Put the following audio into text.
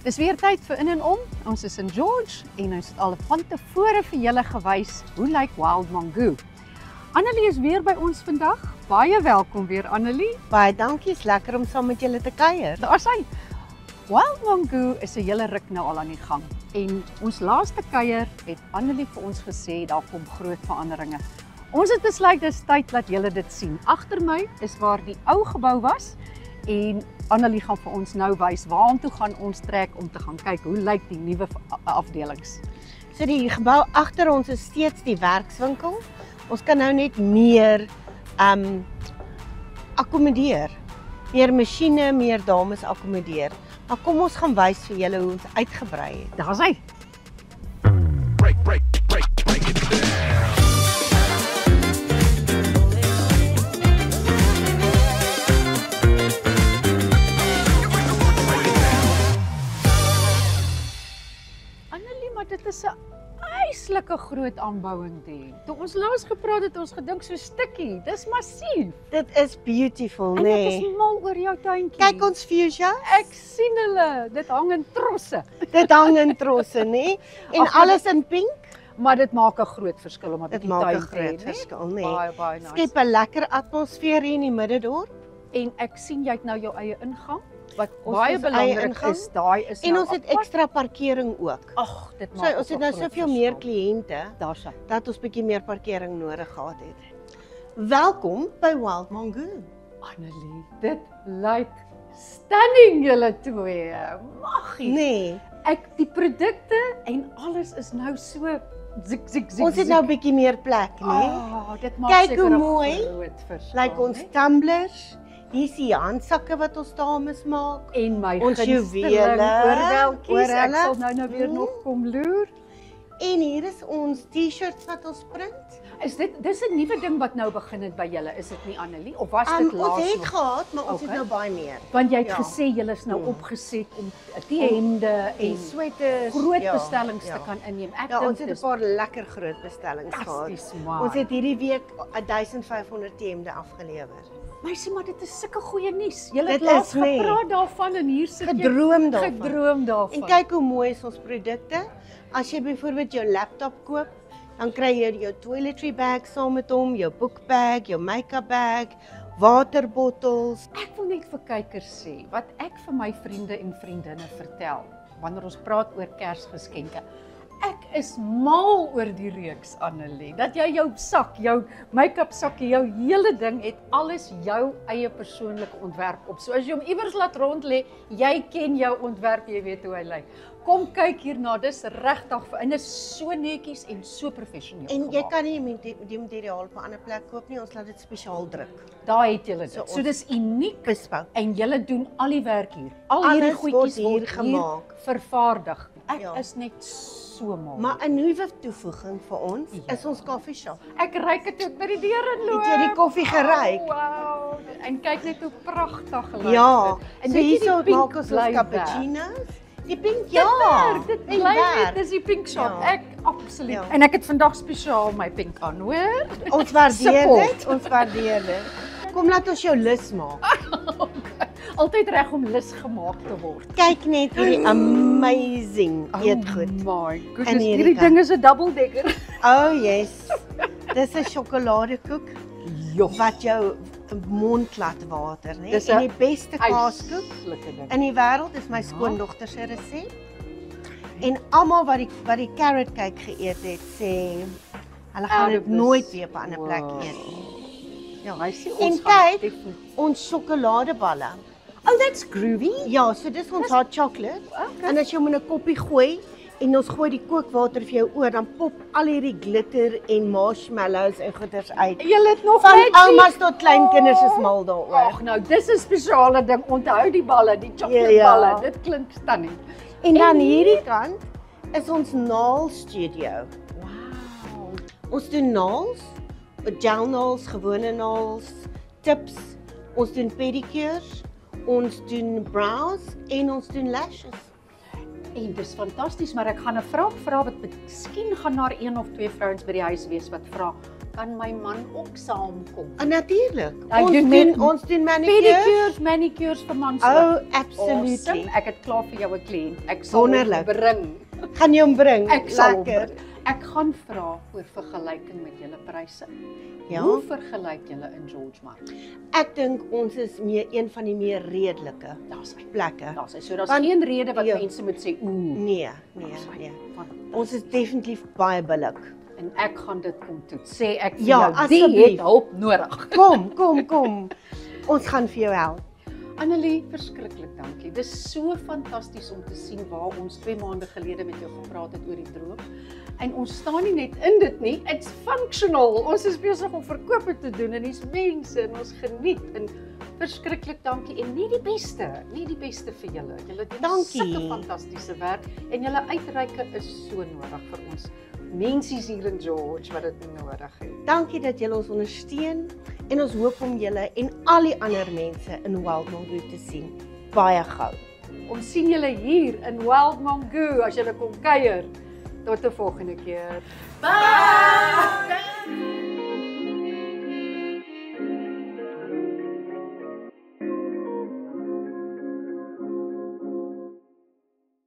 Dis weer tyd vir In en Om. Ons is in George en ons het al van tevore vir julle gewys hoe lyk Wild Mangoo. Annelie is weer by ons vandag. Baie welkom weer Annelie. Baie dankie, is lekker om saam met julle te kuier. Daar is hy. Wild Mangoo is 'n hele ruk nou al aan die gang. En ons laaste kuier het Annelie vir ons gesê daar kom groot veranderinge. Ons het besluit dis tyd dat julle dit sien. Agter my is waar die ou gebou was en Annelie gaan vir ons nou wys waartoe gaan ons trek om te gaan kyk hoe lyk die nuwe afdelings. So die gebou agter ons is steeds die werkswinkel. Ons kan nou net meer akkommodeer. Meer masjiene, meer dames akkommodeer. Maar kom ons gaan wys vir julle hoe ons uitgebrei het. Daar's hy. Break it down. Annelie, maar dit is 'n eislike groot aanbouing die. Toe ons laas gepraat het, ons gedink so stukkie. Dis massief. Dit is beautiful, En ek is nee. mal oor jou tuintjie. Kyk ons fuchsia. Ek sien hulle. Dit hang in trosse. Dit hang in trosse, nee. En Ag, maar alles in pink. Maar dit maak 'n groot verskil om 'n Dit bietjie maak 'n tuin te hê, groot né? verskil, nee. Baie nice. Skep 'n lekker atmosfeer hier in die middendorp. En ek sien jy het nou jou eie ingang. Wat Ons baie het ons eie belangrik ingang. is, daai is En nou ons het apart. ekstra parkering ook. Ag, dit So maak ons het ook nou 'n groot soveel meer verskil. kliënte Daar's hy. dat ons bietjie meer parkering nodig gehad het. Welkom by Wild Mangoo. Annelie, dit lyk stunning julle twee. Magies. Nee, Die produkte en alles is nou so zik. ons het nou bietjie meer plek, nee. Dit maak Kyk seker hoe 'n mooi groot verskil. Lyk ons né? tumblers. Hier is die handsakke wat ons dames maak. En my ons gunsteling juwele, oorweltjies. Ek oorhulle. sal nou weer nog kom loer. En hier is ons T-shirts wat ons print. Dis 'n nuwe ding wat nou begin het by julle, is dit nie Annelie? Of was dit laas Ons het nog? gehad, maar ons Okay. het nou baie meer. Want jy het Ja. gesê julle is nou Mm. opgeset om die hemde en sweaters, groot ja, bestellings ja. te kan inneem. Ek Ja, dink ons het 'n dis paar lekker groot bestellings gehad. fantasties, maar. Ons het hierdie week 1500 hemde afgelewer. Meisie, maar dit is sulke goeie nuus. Julle het Dit laas is nie. gepraat daarvan en hier sit jy Gedroom daarvan. gedroom daarvan. En kyk hoe mooi is ons produkte. As jy byvoorbeeld jou laptop koop, dan kry jy jou toiletry bag saam met hom, jou boekbag, jou make-up bag, waterbottels. Ek wil net vir kykers sê wat ek vir my vriende en vriendinne vertel wanneer ons praat oor Kersgeskenke. Ek is mal oor die reeks Annelie, dat jy jou sak, jou make-up sakkie, jou hele ding het alles jou eie persoonlike ontwerp op. So as jy hom iewers laat rond lê, jy ken jou ontwerp, jy weet hoe hy lyk. Kom kyk hierna, dis regtig en dit is so netjies en so professioneel. En jy gemaak. kan nie die materiaal op 'n ander plek koop nie, ons laat dit spesiaal druk. Daar het julle dit. So So ons- dis uniek. Bespouk. En julle doen al die werk hier. Al Alles hierdie goedjies word hier word gemaak. vervaardig. Ek Ja. is net so mal. Maar 'n nuwe toevoeging vir ons Ja. is ons koffie shop. Ek ruik dit ook by die deur inloop. Het jy die koffie geruik? Oh, wow. En kyk net hoe pragtig lyk Ja, dit. En so weet jy, hierso die pink maak ons bly cappuccinos. Die pink, Dit ja. werk, dit Dit bly werk. net, dis die pink shop. Ja. Ek absoluut. Ja. En ek het vandag spesiaal my pink aan, hoor. Ons waardeer Support. dit, ons waardeer dit. Kom laat ons jou lus maak. Altyd reg om lus gemaak te word. Kyk net hierdie amazing eetgoed. Oh my In goodness, hierdie hierdie kant. ding is 'n double decker. Oh yes. Dis 'n sjokoladekoek Joh. wat jou mond laat water, né? Dis En 'n die beste kaaskoek Eislike ding. in die wêreld is my Ja. skoondogter se resep. En almal wat die carrot cake geëet het, sê hulle gaan Out of dit this nooit weer op 'n ander plek world. eet nie. Ja, Hy sê En ons gaan kyk, definitief- ons sjokoladeballe. Oh, that's groovy. Ja, so dis ons hot chocolate. Okay. En as jy hom in 'n koppie gooi en ons gooi die kookwater vir jou oor, dan pop al hierdie glitter en marshmallows en goeders uit. Julle het nog Van net oumas tot kleinkinders is mal daaroor. Ag nou, dis 'n spesiale ding. Onthou die balle, die chocolate Ja. balle. Dit klink stunning. En dan en hierdie kant is ons nail studio. Wow. Ons doen nails, gel nails, gewone nails, tips. Ons doen pedicures, ons doen brows en ons doen lashes. En dis fantasties, maar ek gaan 'n vraag vra wat miskien gaan daar een of twee vrouens by die huis wees wat vra, kan my man ook saamkom. En natuurlik. Hy Ons doen doen net ons doen manicures. Manicures vir mans. Oh, absolutely. Awesome. Ek het klaar vir jou 'n kliënt. Ek sal hom Wonderlik. bring. Gaan jy hom bring? Ek sal hom Lekker. bring. Ek gaan vra oor vergelyking met julle pryse. Ja. Hoe vergelyk julle in George Mark? Ek dink ons is een van die meer redelike Daar's hy. plekke. Daar's hy. So daar's Want- geen rede wat ja. mense moet sê ooh. Nee. Ons is definitief baie billik. En ek gaan dit kom toets. Sê ek vir Ja, jou, die asseblief. het hulp nodig. Kom. Ons gaan vir jou help. Annelie, verskriklik dankie. Dis so fantasties om te sien waar ons 2 maande gelede met jou gepraat het oor die droom. En ons staan nie net in dit nie, it's functional. Ons is besig om verkope te doen en dis mense en ons geniet en verskriklik dankie en net die beste vir julle. Julle doen Dankie. sulke fantastiese werk en julle uitreike is so nodig vir ons mensies hier in George wat dit nodig het. Dankie dat julle ons ondersteun en ons hoop om julle en al die ander mense in Wild Mongoose te sien baie gou. Ons sien julle hier in Wild Mongoose as julle kom kuier. Tot 'n volgende keer. Bye!